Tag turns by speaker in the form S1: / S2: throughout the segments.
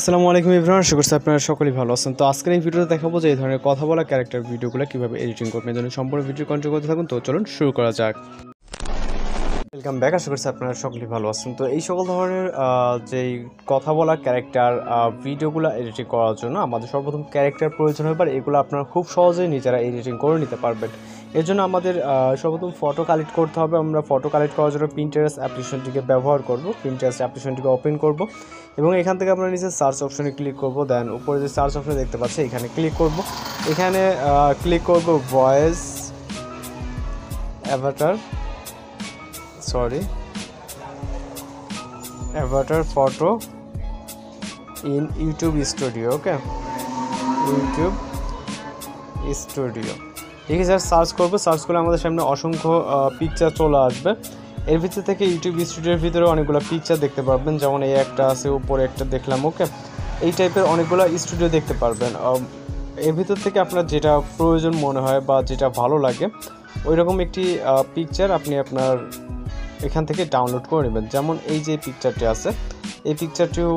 S1: আসসালামু আলাইকুম এভরিওয়ান, আশা করছি আপনারা সকলেই ভালো আছেন। তো আজকের এই ভিডিওতে দেখাবো যে এই ধরনের কথা বলা ক্যারেক্টার ভিডিওগুলো কীভাবে এডিটিং করবেন। এই জন্য সম্পূর্ণ ভিডিও কন্টিনিউ করতে থাকুন। তো চলুন শুরু করা যাক। ওয়েলকাম ব্যাক, আশা করছি আপনারা সকলেই ভালো আছেন। তো এই সকল ধরনের যেই কথা বলা ক্যারেক্টার ভিডিওগুলো এডিটিং করার জন্য আমাদের সর্বপ্রথম ক্যারেক্টার প্রয়োজন হবে, আর এগুলো আপনারা খুব সহজেই নিজেরা এডিটিং করে নিতে পারবেন। এর জন্য আমাদের সর্বপ্রথম ফটো কালেক্ট করতে হবে। আমরা ফটো কালেক্ট করার জন্য পিন্টারেস্ট অ্যাপ্লিকেশনটিকে ব্যবহার করব। পিন্টারেস্ট অ্যাপ্লিকেশনটিকে ওপেন করব এবং এখান থেকে আমরা নিচে সার্চ অপশনে ক্লিক করব। দেন উপরে যে সার্চ অপশন দেখতে পাচ্ছি এখানে ক্লিক করব। এখানে ক্লিক করব voice Avatar photo in YouTube studio. Okay, YouTube studio ঠিক আছে, সার্চ করবো। সার্চ করলে আমাদের সামনে অসংখ্য পিকচার চলে আসবে। এর ভিতর থেকে ইউটিউব স্টুডিওর ভিতরে অনেকগুলো পিকচার দেখতে পারবেন, যেমন এই একটা আছে, উপরে একটা দেখলাম। ওকে, এই টাইপের অনেকগুলো স্টুডিও দেখতে পারবেন। এর ভিতর থেকে আপনার যেটা প্রয়োজন মনে হয় বা যেটা ভালো লাগে ওই রকম একটি পিকচার আপনি আপনার এখান থেকে ডাউনলোড করে নেবেন। যেমন এই যে পিকচারটি আছে, এই পিকচারটিও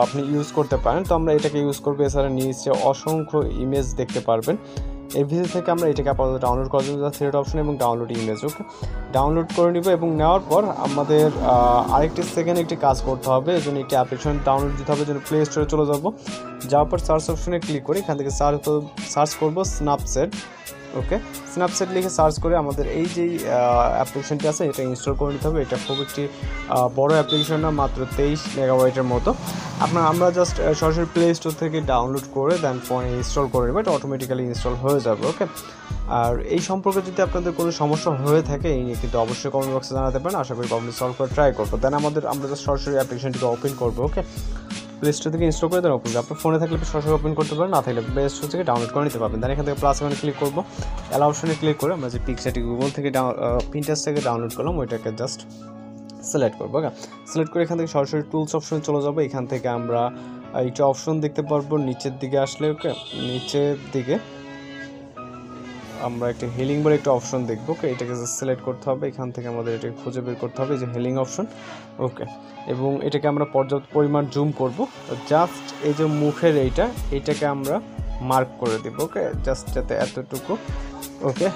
S1: আপনি ইউজ করতে পারেন। তো আমরা এটাকে ইউজ করবো। এছাড়া নিচে অসংখ্য ইমেজ দেখতে পারবেন। এই ভিডিও থেকে আমরা এটাকে আপাতত ডাউনলোড করার জন্য থ্রেড অপশন এবং ডাউনলোড ইমেজ। ওকে, ডাউনলোড করে নিব এবং নেওয়ার পর আমাদের আরেকটি সেকেন্ড একটি কাজ করতে হবে। এই জন্য একটি অ্যাপ্লিকেশন ডাউনলোড দিতে হবে। জন্য প্লে স্টোরে চলে যাব। যাওয়ার পর সার্চ অপশনে ক্লিক করে এখান থেকে সার্চ করব স্ন্যাপচ্যাট। ওকে, স্ন্যাপচ্যাট লিখে সার্চ করে আমাদের এই যেই অ্যাপ্লিকেশনটি আছে এটা ইনস্টল করে নিতে হবে। এটা খুব একটি বড় অ্যাপ্লিকেশন না, মাত্র 23 মেগাবাইটের মতো। আমরা জাস্ট সরাসরি প্লে স্টোর থেকে ডাউনলোড করে দেন ফোনে ইনস্টল করে নেব। এটা অটোমেটিক্যালি ইনস্টল হয়ে যাবে। ওকে, আর এই সম্পর্কে যদি আপনাদের কোনো সমস্যা হয়ে থাকে এই নিয়ে কিন্তু অবশ্যই কমেন্ট বক্সে জানাতে পারেন। আশা করি প্রবলেম সলভ করে ট্রাই করবো। দেন আমরা জাস্ট সরাসরি অ্যাপ্লিকেশনটিকে ওপেন করবো। ওকে, প্লে স্টোর থেকে ইনস্টল করে দেন ওপেন করবে। আপনার ফোনে থাকলে সরাসরি ওপেন করতে পারেন, না থাকলে প্লে স্টোর থেকে ডাউনলোড করে নিতে পারবেন। দেন এখান থেকে প্লাস ওখানে ক্লিক করবো। অ্যালাউ অপশনে ক্লিক করে আমরা যে পিকচারটি গুগল থেকে পিন্টারেস্ট থেকে ডাউনলোড করলাম ওইটাকে জাস্ট সিলেক্ট করবো। ওকে, সিলেক্ট করে এখান থেকে সরাসরি টুলস অপশনে চলে যাবো। এখান থেকে আমরা একটা অপশন দেখতে পারবো নিচের দিকে আসলে। ওকে, নিচের দিকে আমরা একটা হেলিং বলে একটা অপশন দেখবো। ওকে, এটাকে জাস্ট সিলেক্ট করতে হবে। এখান থেকে আমাদের এটাকে খুঁজে বের করতে হবে, যে হেলিং অপশন। ওকে, এবং এটাকে আমরা পর্যাপ্ত পরিমাণ জুম করব। জাস্ট এই যে মুখের এইটাকে আমরা মার্ক করে দেবো। ওকে, জাস্ট যাতে এতটুকু। ওকে,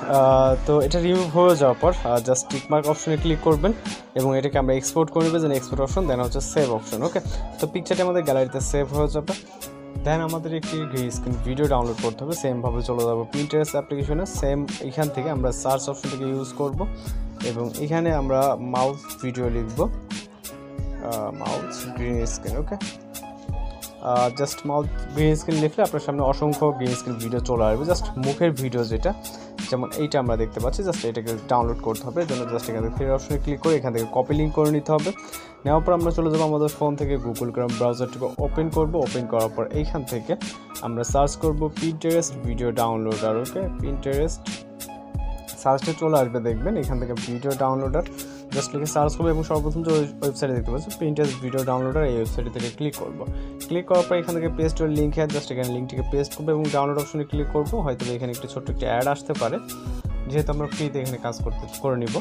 S1: তো এটা রিমুভ হয়ে যাওয়ার পর জাস্ট টিক মার্ক অপশনে ক্লিক করবেন এবং এটাকে আমরা এক্সপোর্ট করে নেবেন। এক্সপোর্ট অপশন, দেন হচ্ছে সেভ অপশন। ওকে, তো পিকচারটা আমাদের গ্যালারিতে সেভ হয়ে যাবে। দেন আমাদের একটি গ্রিন স্ক্রিন ভিডিও ডাউনলোড করতে হবে। সেমভাবে চলে যাবো পিন্টারেস্ট অ্যাপ্লিকেশনে। সেম এখান থেকে আমরা সার্চ অপশন থেকে ইউজ করব এবং এখানে আমরা মাউস ভিডিও লিখব, মাউস গ্রিন স্ক্রিন। ওকে, জাস্ট মাউস গ্রিন স্ক্রিন লিখলে আপনার সামনে অসংখ্য গ্রিন স্ক্রিন ভিডিও চলে আসবে। জাস্ট মুখের ভিডিও যেটা, যেমন এইটা আমরা দেখতে পাচ্ছি, জাস্ট এটাকে ডাউনলোড করতে হবে। এর জন্য জাস্ট এখান থেকে থ্রি অপশনে ক্লিক করে এখান থেকে কপি লিঙ্ক করে নিতে হবে। নেওয়ার পর আমরা চলে যাবো আমাদের ফোন থেকে গুগল ক্রোম ব্রাউজারটিকে ওপেন করব। ওপেন করার পর এইখান থেকে আমরা সার্চ করব পিন্টারেস্ট ভিডিও ডাউনলোডার। ওকে, পিন্টারেস্ট সার্চে চলে আসবে, দেখবেন এখান থেকে ভিডিও ডাউনলোডার জাস্ট লিখে সার্চ করবো এবং সর্বপ্রথম যে ওয়েবসাইটে দেখতে পাচ্ছি পিন্টারেস্ট ভিডিও ডাউনলোডার, এই ওয়েবসাইট থেকে ক্লিক করবো। ক্লিক করার পর এখান থেকে পেস্টের লিঙ্ক জাস্ট এখানে লিঙ্কটিকে পেস্ট করবো এবং ডাউনলোড অপশনে ক্লিক করবো। হয়তো এখানে একটি ছোট্ট একটি অ্যাড আসতে পারে, যেহেতু আমরা ফ্রিতে এখানে কাজ করে নিব।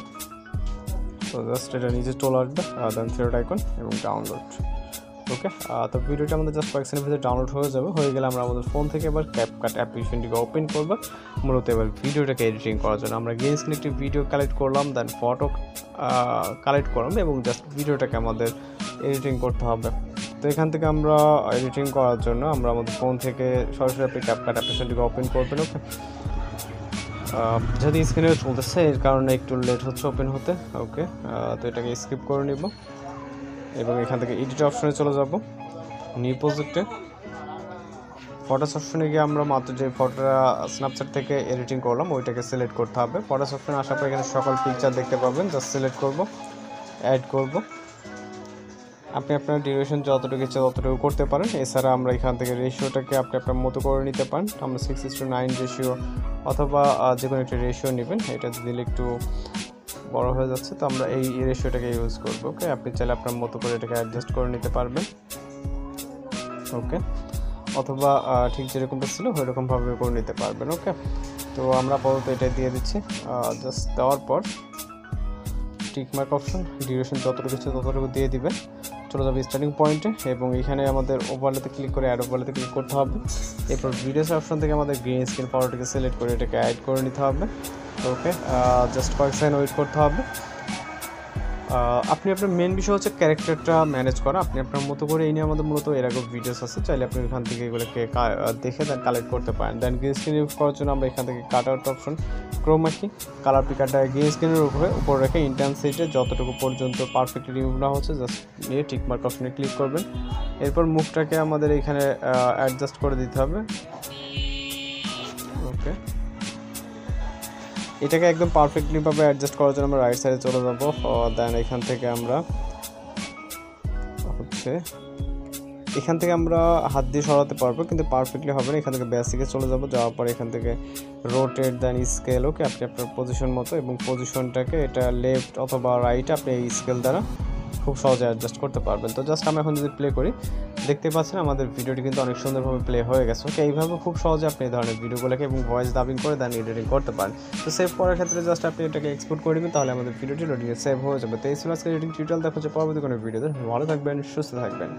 S1: তো জাস্ট এটা নিজে চলে আসবে, দেন থ্রেড আইকন এবং ডাউনলোড। ওকে, তো ভিডিওটা আমাদের জাস্ট কয়েক সেকেন্ডের ভিতরে ডাউনলোড হয়ে যাবে। হয়ে গেলে আমরা আমাদের ফোন থেকে এবার ক্যাপকাট অ্যাপ্লিকেশনটিকে ওপেন করবো। মূলত এবার ভিডিওটাকে এডিটিং করার জন্য আমরা গ্রিন স্ক্রিন একটি ভিডিও কালেক্ট করলাম, দেন ফটো কালেক্ট করলাম এবং জাস্ট ভিডিওটাকে আমাদের এডিটিং করতে হবে। তো এখান থেকে আমরা এডিটিং করার জন্য আমরা আমাদের ফোন থেকে সরাসরি আপনি ক্যাপকাট অ্যাপ্লিকেশনটিকে ওপেন করবেন। ওকে, যদি স্ক্রিনে চলতেছে এর কারণে একটু লেট হচ্ছে ওপেন হতে। ওকে, তো এটাকে স্কিপ করে নিব এবং এখান থেকে এডিট অপশনে চলে যাব। নিউ প্রজেক্টে ফটোস অপশনে গিয়ে আমরা মাত্র যে ফটোটা স্ন্যাপচ্যাট থেকে এডিটিং করলাম ওইটাকে সিলেক্ট করতে হবে। ফটোস অপশনে আসার পর এখানে সকল পিকচার দেখতে পাবেন, জাস্ট সিলেক্ট করব, অ্যাড করব। আপনি আপনার ডিউরেশন যতটুকু ইচ্ছে ততটুকু করতে পারেন। এছাড়া আমরা এখান থেকে রেশিওটাকে আপনি আপনার মতো করে নিতে পারেন। আমরা 6:9 রেশিও অথবা যে কোনো একটা রেশিও নেবেন। এটা দিলে একটু বড় হয়ে যাচ্ছে, তো আমরা এই রেশিওটাকে ইউজ করব। ওকে, আপনি চাইলে আপনার মতো করে এটাকে অ্যাডজাস্ট করে নিতে পারবেন। ওকে, অথবা ঠিক যেরকমটা ছিল ওইরকমভাবে করে নিতে পারবেন। ওকে, তো আমরা আপাতত এটা দিয়ে দিচ্ছি। জাস্ট দেওয়ার পর টিক মার্ক অপশন, ডিউরেশন যতটুকু ইচ্ছে ততটুকু দিয়ে দিবেন, চলে যাবে স্টার্টিং পয়েন্টে এবং এখানে আমাদের ওভারলেতে ক্লিক করে অ্যাড ওভারলেতে ক্লিক করতে হবে। এরপর ভিডিওস অপশন থেকে আমাদের গ্রিন স্ক্রিন পাওয়ারটাকে সিলেক্ট করে এটাকে অ্যাড করে নিতে হবে। ওকে, জাস্ট কয়েক সেকেন্ড ওয়েট করতে হবে। আপনি আপনার মেন বিষয় হচ্ছে ক্যারেক্টারটা ম্যানেজ করা, আপনি আপনার মতো করে এই নিয়ে আমাদের মূলত এর আগেও ভিডিওস আছে, চাইলে আপনি এখান থেকে এগুলোকে দেখে দেন কালেক্ট করতে পারেন। দেন গ্রিন স্ক্রিন ইউজ করার জন্য আমরা এখান থেকে কাট আউট অপশন, ক্রোমা কি, কালার পিকারটা গ্রিন স্ক্রিনের উপর রেখে ইন্টেন্সিটি যতটুকু পর্যন্ত পারফেক্টলি রিমুভ না হচ্ছে জাস্ট নিয়ে টিক মার্ক অপশনে ক্লিক করবেন। এরপর মুখটাকে আমাদের এখানে অ্যাডজাস্ট করে দিতে হবে। ওকে, এটাকে একদম পারফেক্টলিভাবে অ্যাডজাস্ট করার জন্য আমরা রাইট সাইডে চলে যাব। দেন এখান থেকে আমরা হাত দিয়ে সরাতে পারবো, কিন্তু পারফেক্টলি হবে না। এখান থেকে বেসিকে চলে যাব, যাওয়ার পর এখান থেকে রোটেট দেন স্কেল। ওকে, আপনি আপনার পজিশন মতো এবং পজিশনটাকে এটা লেফট অথবা রাইট আপনি এই স্কেল দ্বারা খুব সহজে অ্যাডজাস্ট করতে পারবেন। তো জাস্ট আমরা এখন যদি প্লে করি, দেখতে পাচ্ছেন আমাদের ভিডিওটি কিন্তু অনেক সুন্দরভাবে প্লে হয়ে গেছে। ওকে, এইভাবে খুব সহজে আপনি এই ধরনের ভিডিওগুলোকে এবং ভয়েস ডাবিং করে দেন এডিটিং করতে পারেন। তো সেভ করার ক্ষেত্রে জাস্ট আপনি এটাকে এক্সপোর্ট করে দেবেন, তাহলে আমাদের ভিডিওটি লোডিংয়ে সেভ হয়ে যাবে। তো এই ছিল আজকে এডিটিং টিউটোরিয়াল। দেখা হচ্ছে পরবর্তী কোনো ভিডিওতে। ভালো থাকবেন, সুস্থ থাকবেন।